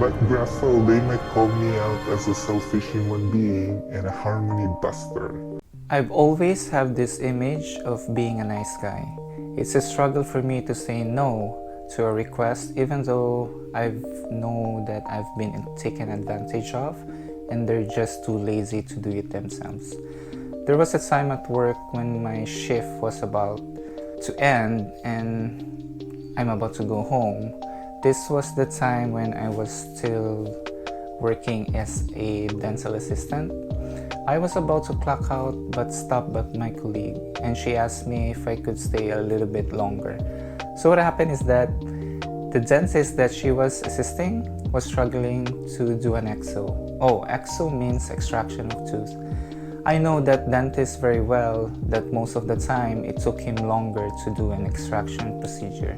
But grateful, they might call me out as a selfish human being and a harmony buster. I've always had this image of being a nice guy. It's a struggle for me to say no to a request even though I know that I've been taken advantage of and they're just too lazy to do it themselves. There was a time at work when my shift was about to end and I'm about to go home. This was the time when I was still working as a dental assistant. I was about to clock out but stopped by my colleague and she asked me if I could stay a little bit longer. So what happened is that the dentist that she was assisting was struggling to do an exo. Oh, exo means extraction of tooth. I know that dentist very well that most of the time it took him longer to do an extraction procedure.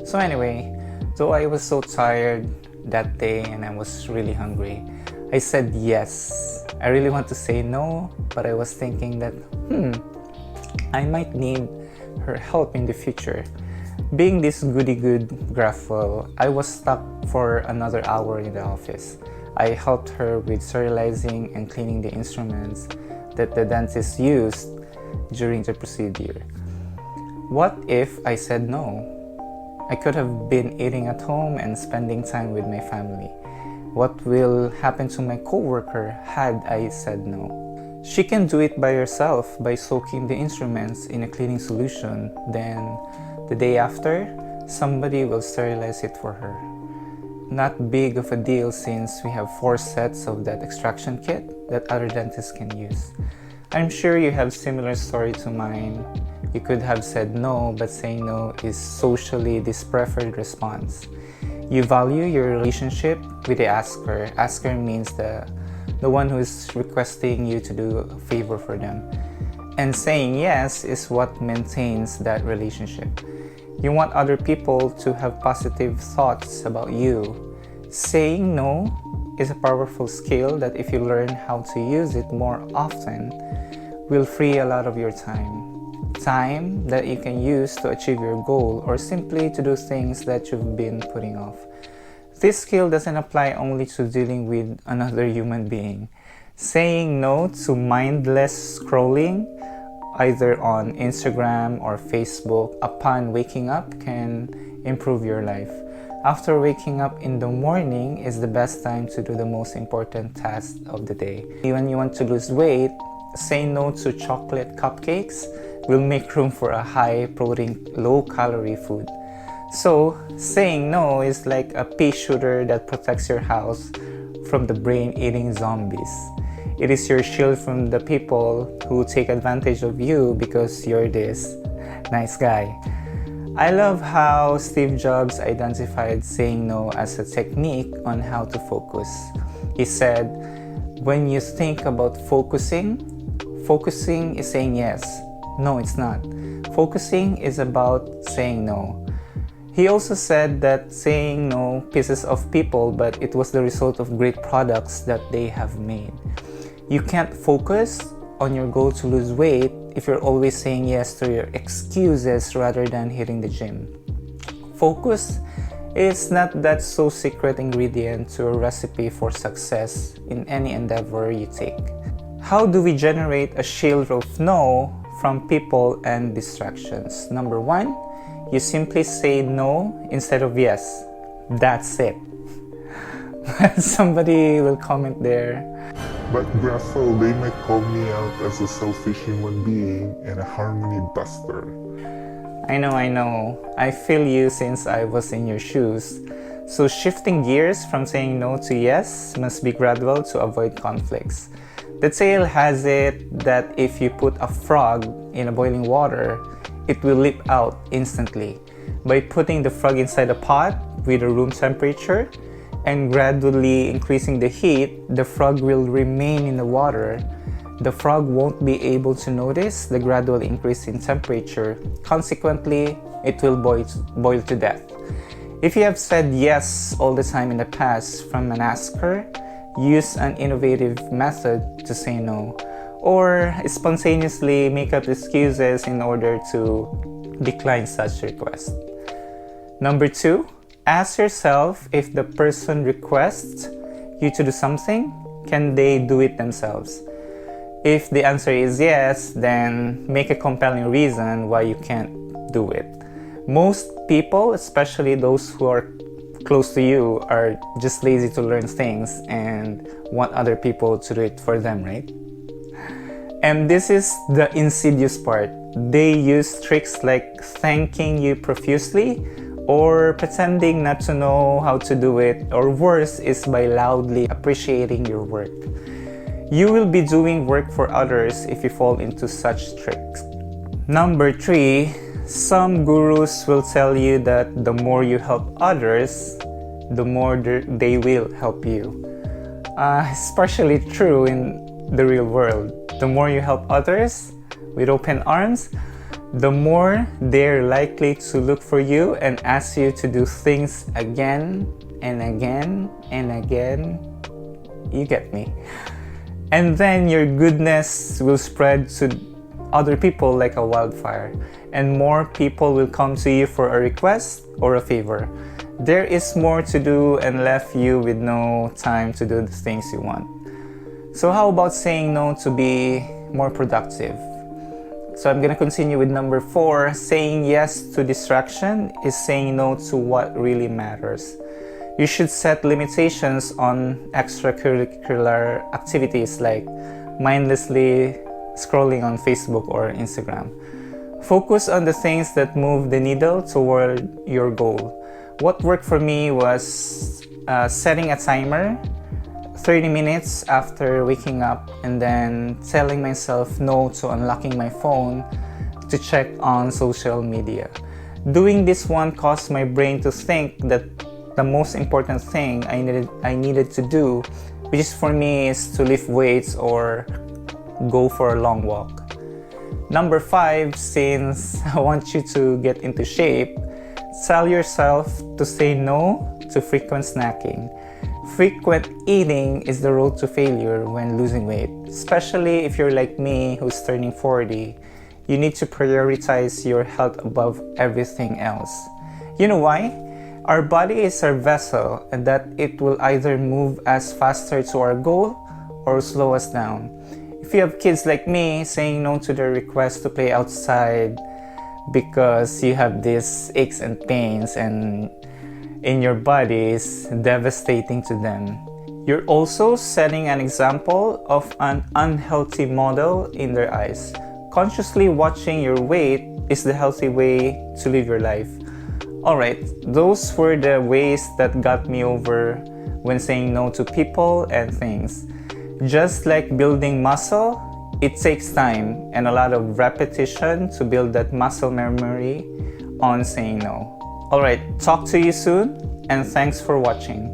So anyway, though I was so tired that day and I was really hungry, I said yes. I really want to say no, but I was thinking that, I might need her help in the future. Being this goody-good grapple, I was stuck for another hour in the office. I helped her with sterilizing and cleaning the instruments that the dentist used during the procedure. What if I said no? I could have been eating at home and spending time with my family. What will happen to my coworker had I said no? She can do it by herself by soaking the instruments in a cleaning solution. Then, the day after, somebody will sterilize it for her. Not big of a deal since we have 4 sets of that extraction kit that other dentists can use. I'm sure you have similar story to mine. You could have said no, but saying no is socially dispreferred response. You value your relationship with the asker. Asker means the one who is requesting you to do a favor for them. And saying yes is what maintains that relationship. You want other people to have positive thoughts about you. Saying no is a powerful skill that if you learn how to use it more often, will free a lot of your time. Time that you can use to achieve your goal or simply to do things that you've been putting off. This skill doesn't apply only to dealing with another human being. Saying no to mindless scrolling, either on Instagram or Facebook, upon waking up can improve your life. After waking up in the morning is the best time to do the most important task of the day. When you want to lose weight, say no to chocolate cupcakes will make room for a high protein, low calorie food. So, saying no is like a pea shooter that protects your house from the brain-eating zombies. It is your shield from the people who take advantage of you because you're this nice guy. I love how Steve Jobs identified saying no as a technique on how to focus. He said, when you think about focusing is saying yes. No, it's not. Focusing is about saying no. He also said that saying no pisses off people, but it was the result of great products that they have made. You can't focus on your goal to lose weight if you're always saying yes to your excuses rather than hitting the gym. Focus is not that so secret ingredient to a recipe for success in any endeavor you take. How do we generate a shield of no from people and distractions? Number 1, you simply say no instead of yes. That's it. Somebody will comment there. But grateful, they might call me out as a selfish human being and a harmony buster. I know. I feel you since I was in your shoes. So shifting gears from saying no to yes must be gradual to avoid conflicts. The tale has it that if you put a frog in a boiling water, it will leap out instantly. By putting the frog inside a pot with a room temperature and gradually increasing the heat, the frog will remain in the water. The frog won't be able to notice the gradual increase in temperature. Consequently, it will boil to death. If you have said yes all the time in the past from an asker, use an innovative method to say no, or spontaneously make up excuses in order to decline such request. Number 2, Ask yourself, if the person requests you to do something, can they do it themselves? If the answer is yes, then make a compelling reason why you can't do it. Most people, especially those who are close to you, are just lazy to learn things and want other people to do it for them, right? And this is the insidious part. They use tricks like thanking you profusely or pretending not to know how to do it, or worse is by loudly appreciating your work. You will be doing work for others if you fall into such tricks. Number 3, some gurus will tell you that the more you help others, the more they will help you. Especially true in the real world. The more you help others with open arms, the more they're likely to look for you and ask you to do things again and again and again. You get me. And then your goodness will spread to other people like a wildfire, and more people will come to you for a request or a favor. There is more to do and left you with no time to do the things you want. So how about saying no to be more productive? So I'm gonna continue with number 4. Saying yes to distraction is saying no to what really matters. You should set limitations on extracurricular activities like mindlessly scrolling on Facebook or Instagram. Focus on the things that move the needle toward your goal. What worked for me was setting a timer 30 minutes after waking up and then telling myself no to unlocking my phone to check on social media. Doing this one caused my brain to think that the most important thing I needed to do, which is for me, is to lift weights or go for a long walk. Number 5, since I want you to get into shape, tell yourself to say no to frequent snacking. Frequent eating is the road to failure when losing weight, especially if you're like me who's turning 40. You need to prioritize your health above everything else. You know why? Our body is our vessel, and that it will either move us faster to our goal or slow us down. If you have kids like me, saying no to their request to play outside because you have these aches and pains and in your body is devastating to them. You're also setting an example of an unhealthy model in their eyes. Consciously watching your weight is the healthy way to live your life. Alright, those were the ways that got me over when saying no to people and things. Just like building muscle, it takes time and a lot of repetition to build that muscle memory on saying no. Alright, talk to you soon, and thanks for watching.